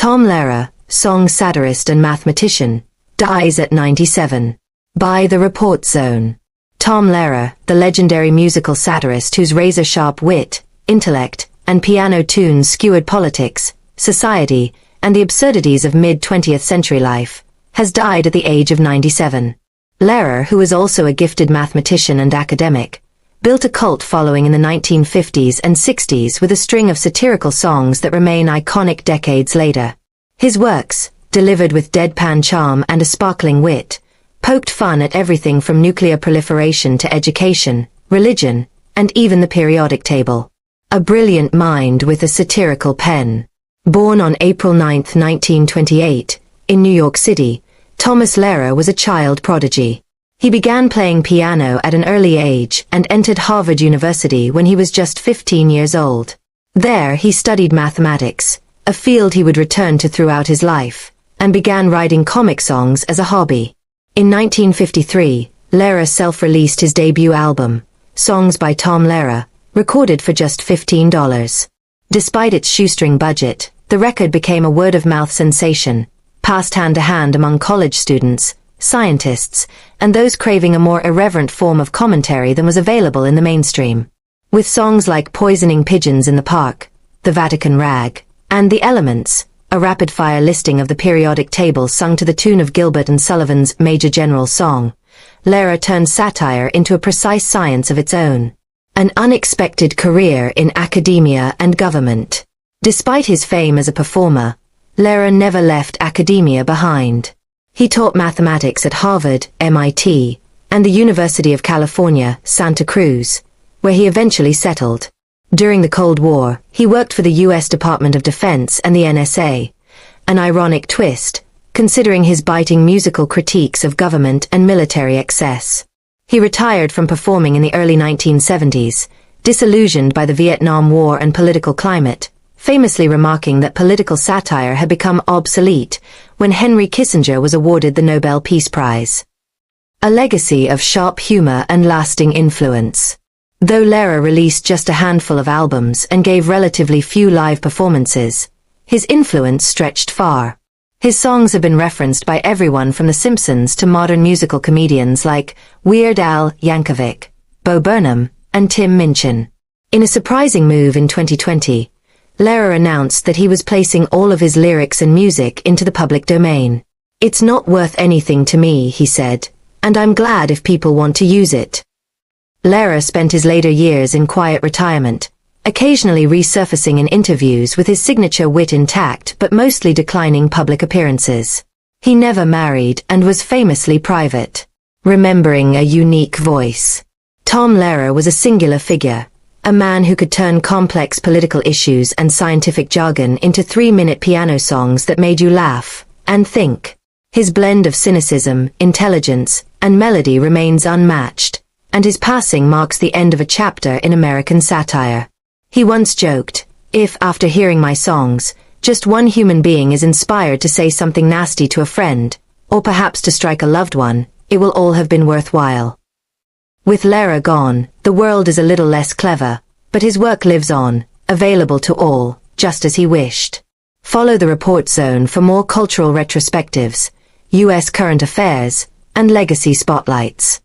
Tom Lehrer, song satirist and mathematician, dies at 97. By the report zone. Tom Lehrer, the legendary musical satirist whose razor-sharp wit, intellect, and piano tunes skewered politics, society, and the absurdities of mid-20th century life, has died at the age of 97. Lehrer, who was also a gifted mathematician and academic, built a cult following in the 1950s and 60s with a string of satirical songs that remain iconic decades later. His works, delivered with deadpan charm and a sparkling wit, poked fun at everything from nuclear proliferation to education, religion, and even the periodic table. A brilliant mind with a satirical pen. Born on April 9, 1928, in New York City, Thomas Lehrer was a child prodigy. He began playing piano at an early age and entered Harvard University when he was just 15 years old. There he studied mathematics, a field he would return to throughout his life, and began writing comic songs as a hobby. In 1953, Lehrer self-released his debut album, Songs by Tom Lehrer, recorded for just $15. Despite its shoestring budget, the record became a word-of-mouth sensation, passed hand-to-hand among college students, scientists, and those craving a more irreverent form of commentary than was available in the mainstream. With songs like Poisoning Pigeons in the Park, The Vatican Rag, and The Elements, a rapid-fire listing of the periodic table sung to the tune of Gilbert and Sullivan's Major General Song, Lehrer turned satire into a precise science of its own. An unexpected career in academia and government. Despite his fame as a performer, Lehrer never left academia behind. He taught mathematics at Harvard, MIT, and the University of California, Santa Cruz, where he eventually settled. During the Cold War, he worked for the U.S. Department of Defense and the NSA, an ironic twist, considering his biting musical critiques of government and military excess. He retired from performing in the early 1970s, disillusioned by the Vietnam War and political climate, famously remarking that political satire had become obsolete when Henry Kissinger was awarded the Nobel Peace Prize. A legacy of sharp humor and lasting influence. Though Lehrer released just a handful of albums and gave relatively few live performances, his influence stretched far. His songs have been referenced by everyone from The Simpsons to modern musical comedians like Weird Al Yankovic, Bo Burnham, and Tim Minchin. In a surprising move in 2020, Lehrer announced that he was placing all of his lyrics and music into the public domain. "It's not worth anything to me," he said, "and I'm glad if people want to use it." Lehrer spent his later years in quiet retirement, occasionally resurfacing in interviews with his signature wit intact but mostly declining public appearances. He never married and was famously private. Remembering a unique voice. Tom Lehrer was a singular figure, a man who could turn complex political issues and scientific jargon into 3-minute piano songs that made you laugh and think. His blend of cynicism, intelligence, and melody remains unmatched, and his passing marks the end of a chapter in American satire. He once joked, "If, after hearing my songs, just one human being is inspired to say something nasty to a friend, or perhaps to strike a loved one, it will all have been worthwhile." With Lehrer gone, the world is a little less clever, but his work lives on, available to all, just as he wished. Follow the Report Zone for more cultural retrospectives, U.S. current affairs, and legacy spotlights.